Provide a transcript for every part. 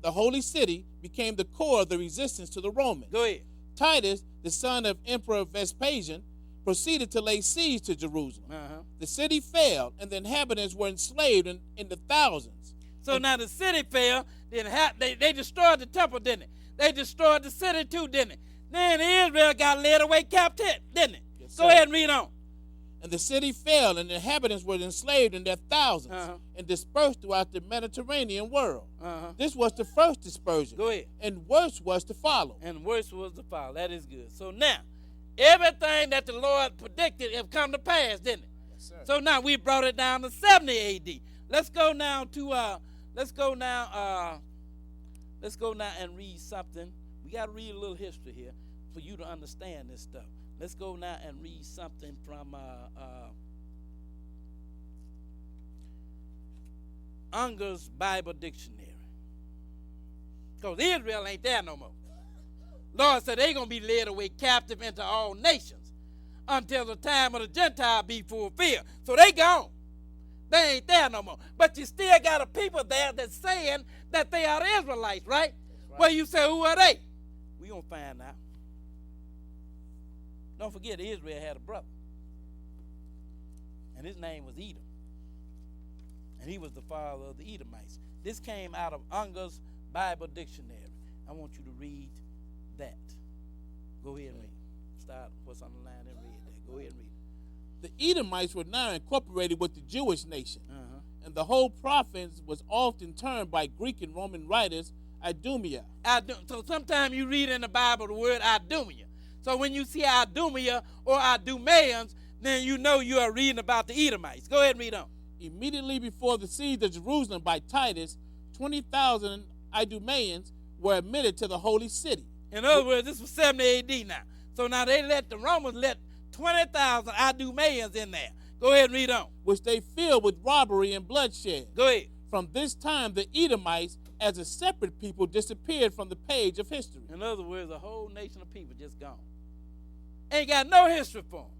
the holy city became the core of the resistance to the Romans. Go ahead. Titus, the son of Emperor Vespasian, proceeded to lay siege to Jerusalem. The city fell, and the inhabitants were enslaved in the thousands. So now the city fell. They destroyed the temple, didn't it? They destroyed the city too, didn't it? Then Israel got led away captive, didn't it? Yes, Go ahead and read on. And the city fell, and the inhabitants were enslaved in their thousands and dispersed throughout the Mediterranean world. This was the first dispersion. Go ahead. And worse was to follow. And worse was to follow. That is good. So now, everything that the Lord predicted have come to pass, didn't it? Yes, sir. So now we brought it down to 70 A.D. Let's go now and read something. We got to read a little history here for you to understand this stuff. Let's go now and read something from Unger's Bible Dictionary. Because Israel ain't there no more. Lord said they're going to be led away captive into all nations until the time of the Gentile be fulfilled. So they gone. They ain't there no more. But you still got a people there that's saying that they are Israelites, right? Well, you say, who are they? We going to find out. Don't forget, Israel had a brother. And his name was Edom. And he was the father of the Edomites. This came out of Unger's Bible Dictionary. I want you to read that. Go ahead and read. Start what's on the line and read that. Go ahead and read it. The Edomites were now incorporated with the Jewish nation. And the whole province was often termed by Greek and Roman writers Idumea. So sometimes you read in the Bible the word Idumea. So when you see Idumea or Idumeans, then you know you are reading about the Edomites. Go ahead and read on. Immediately before the siege of Jerusalem by Titus, 20,000 Idumeans were admitted to the holy city. In other words, this was 70 A.D. now. So now the Romans let 20,000 Idumeans in there. Go ahead and read on. Which they filled with robbery and bloodshed. Go ahead. From this time, the Edomites, as a separate people, disappeared from the page of history. In other words, a whole nation of people just gone. Ain't got no history for them.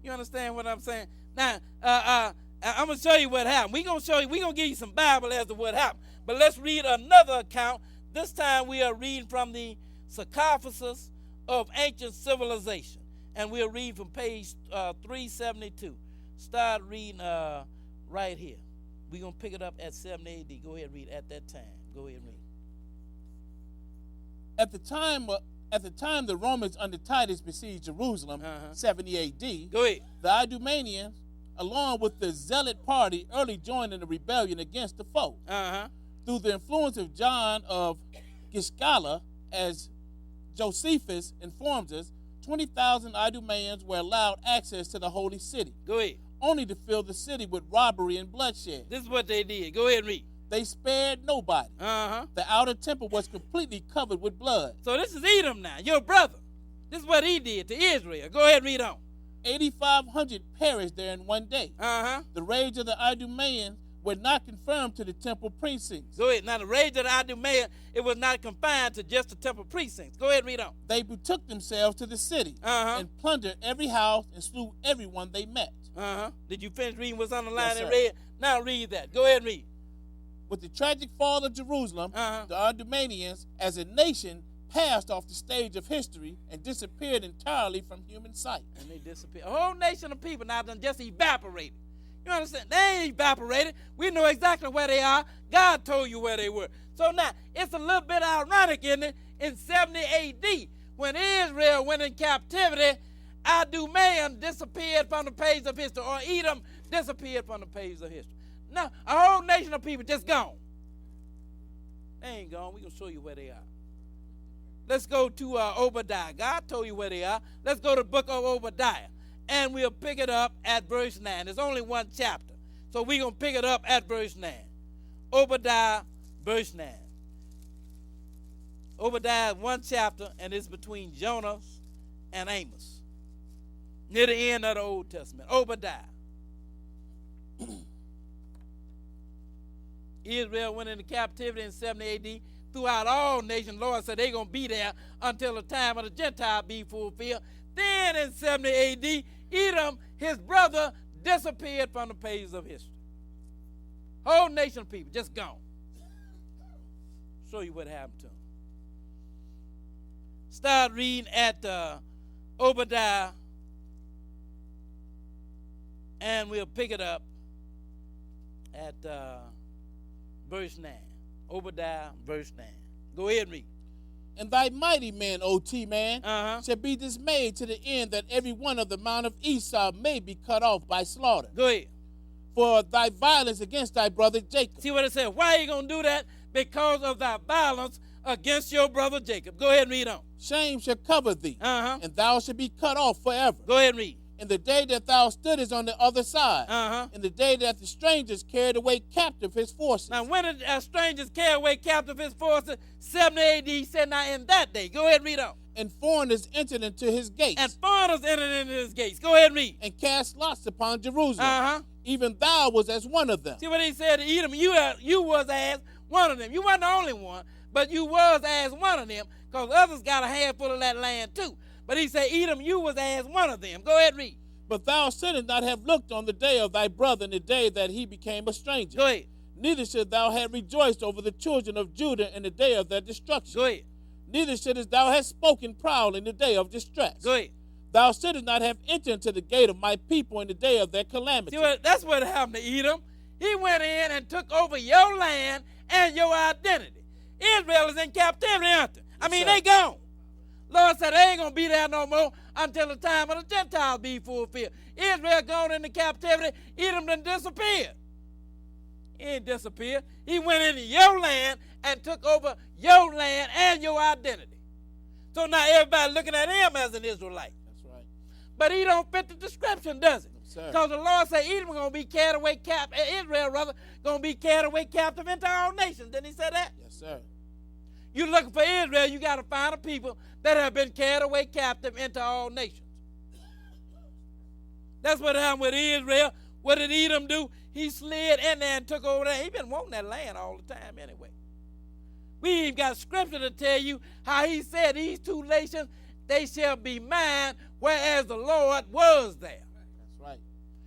You understand what I'm saying? Now, I'm going to show you what happened. We're going to give you some Bible as to what happened. But let's read another account. This time we are reading from the sarcophagus of ancient civilization. And we'll read from page 372. Start reading right here. We're going to pick it up at 70 A.D. Go ahead and read at that time. Go ahead and read. At the time the Romans under Titus besieged Jerusalem, 70 A.D., go ahead. The Idumeans, along with the Zealot party, early joined in the rebellion against the foe. Through the influence of John of Giscala, as Josephus informs us, 20,000 Idumeans were allowed access to the holy city. Go ahead. Only to fill the city with robbery and bloodshed. This is what they did. Go ahead and read. They spared nobody. The outer temple was completely covered with blood. So this is Edom now, your brother. This is what he did to Israel. Go ahead and read on. 8,500 perished there in one day. The rage of the Idumeans were not confined to the temple precincts. Go ahead. Now the rage of the Idumeans, it was not confined to just the temple precincts. Go ahead and read on. They betook themselves to the city and plundered every house and slew everyone they met. Did you finish reading what's on the line Yes, in sir. red? Now read that. Go ahead and read. With the tragic fall of Jerusalem, the Idumeans, as a nation, passed off the stage of history and disappeared entirely from human sight. And they disappeared. A whole nation of people now done just evaporated. You understand? They ain't evaporated. We know exactly where they are. God told you where they were. So now, it's a little bit ironic, isn't it? In 70 A.D., when Israel went in captivity, Idumean disappeared from the page of history, or Edom disappeared from the page of history. Now, a whole nation of people just gone. They ain't gone. We're going to show you where they are. Let's go to Obadiah. God told you where they are. Let's go to the book of Obadiah. And we'll pick it up at verse 9. There's only one chapter. So we're going to pick it up at verse 9. Obadiah, verse 9. Obadiah, one chapter, and it's between Jonah and Amos. Near the end of the Old Testament. Obadiah. Israel went into captivity in 70 A.D. Throughout all nations, Lord said they're going to be there until the time of the Gentile be fulfilled. Then in 70 A.D., Edom, his brother, disappeared from the pages of history. Whole nation of people just gone. Show you what happened to him. Start reading at Obadiah, and we'll pick it up at verse 9. Obadiah, verse 9. Go ahead and read. And thy mighty men, O T-man, shall be dismayed to the end that every one of the mount of Esau may be cut off by slaughter. Go ahead. For thy violence against thy brother Jacob. See what it says? Why are you going to do that? Because of thy violence against your brother Jacob. Go ahead and read on. Shame shall cover thee, and thou shalt be cut off forever. Go ahead and read. In the day that thou stoodest on the other side, in the day that the strangers carried away captive his forces. Now, when did strangers carry away captive his forces? 70 AD, he said, now in that day. Go ahead and read on. And foreigners entered into his gates. And foreigners entered into his gates. Go ahead and read. And cast lots upon Jerusalem. Even thou was as one of them. See what he said to Edom? You was as one of them. You weren't the only one, but you was as one of them, because others got a handful of that land too. But he said, Edom, you was as one of them. Go ahead and read. But thou shouldst not have looked on the day of thy brother in the day that he became a stranger. Go ahead. Neither should thou have rejoiced over the children of Judah in the day of their destruction. Go ahead. Neither shouldst thou have spoken proud in the day of distress. Go ahead. Thou shouldst not have entered into the gate of my people in the day of their calamity. See that's what happened to Edom. He went in and took over your land and your identity. Israel is in captivity, aren't they? I mean, they gone. Lord said they ain't going to be there no more until the time of the Gentiles be fulfilled. Israel gone into captivity. Edom done disappeared. He ain't disappeared. He went into your land and took over your land and your identity. So now everybody looking at him as an Israelite. That's right. But he don't fit the description, does it? No, because the Lord said Edom going to be carried away captive, Israel rather, going to be carried away captive into all nations. Didn't he say that? Yes, sir. You're looking for Israel, you got to find a people that have been carried away captive into all nations. That's what happened with Israel. What did Edom do? He slid in there and took over there. He been wanting that land all the time anyway. We even got scripture to tell you how he said these two nations, they shall be mine, whereas the Lord was there. That's right.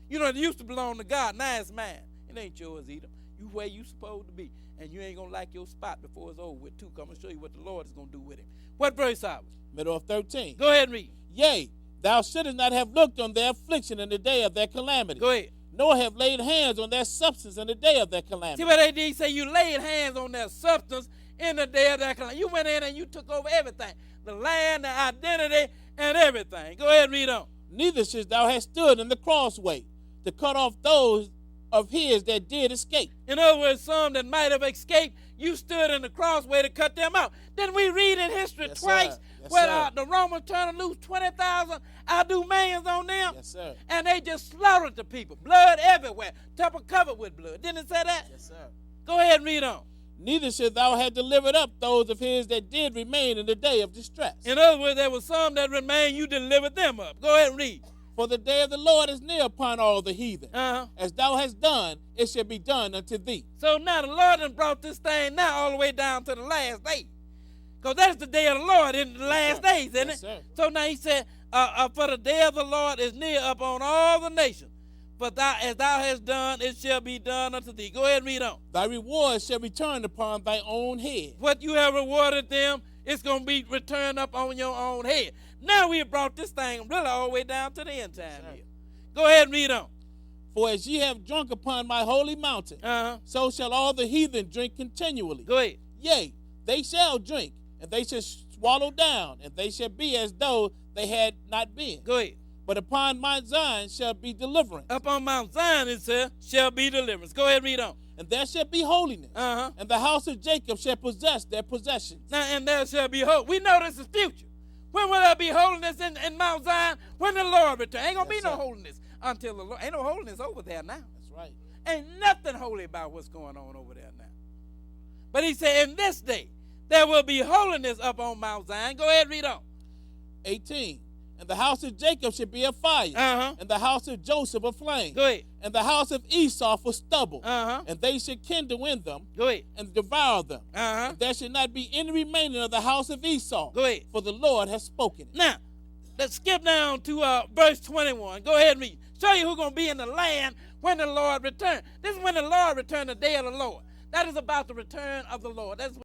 You know, it used to belong to God. Now it's mine. It ain't yours, Edom. You where you supposed to be. And you ain't going to like your spot before it's over with, too. Come and show you what the Lord is going to do with him. What verse are we? Middle of 13. Go ahead and read. Yea, thou shouldest not have looked on their affliction in the day of their calamity. Go ahead. Nor have laid hands on their substance in the day of their calamity. See what they did? Say you laid hands on their substance in the day of their calamity. You went in and you took over everything. The land, the identity, and everything. Go ahead and read on. Neither shouldst thou have stood in the crossway to cut off those of his that did escape. In other words, some that might have escaped, you stood in the crossway to cut them out. Then we read in history twice where the Romans turned to loose 20,000 Idumeans on them. Yes, sir. And they just slaughtered the people. Blood everywhere. Temple covered with blood. Didn't it say that? Yes, sir. Go ahead and read on. Neither should thou have delivered up those of his that did remain in the day of distress. In other words, there were some that remained, you delivered them up. Go ahead and read. For the day of the Lord is near upon all the heathen. As thou hast done, it shall be done unto thee. So now the Lord has brought this thing now all the way down to the last day. Because that is the day of the Lord in the last days, isn't it? Sir. So now he said, for the day of the Lord is near upon all the nations. For as thou hast done, it shall be done unto thee. Go ahead and read on. Thy reward shall return upon thy own head. What you have rewarded them, it's going to be returned up on your own head. Now we have brought this thing really all the way down to the end time here. Go ahead and read on. For as ye have drunk upon my holy mountain, so shall all the heathen drink continually. Go ahead. Yea, they shall drink, and they shall swallow down, and they shall be as though they had not been. Go ahead. But upon Mount Zion shall be deliverance. Upon Mount Zion, it says, shall be deliverance. Go ahead and read on. And there shall be holiness. And the house of Jacob shall possess their possessions. Now, and there shall be hope. We know this is future. When will there be holiness in Mount Zion? When the Lord returns. Ain't going to be no holiness until the Lord. Ain't no holiness over there now. That's right. Ain't nothing holy about what's going on over there now. But he said, in this day, there will be holiness up on Mount Zion. Go ahead and read on. 18. And the house of Jacob shall be a fire, and the house of Joseph a flame, Go ahead. and the house of Esau for stubble, Uh-huh. and they shall kindle in them, Go ahead. and devour them. Uh-huh. And there shall not be any remaining of the house of Esau, Go ahead. for the Lord has spoken it. Now, let's skip down to verse 21. Go ahead and read. Show you who's going to be in the land when the Lord returns. This is when the Lord returns, the day of the Lord. That is about the return of the Lord. That's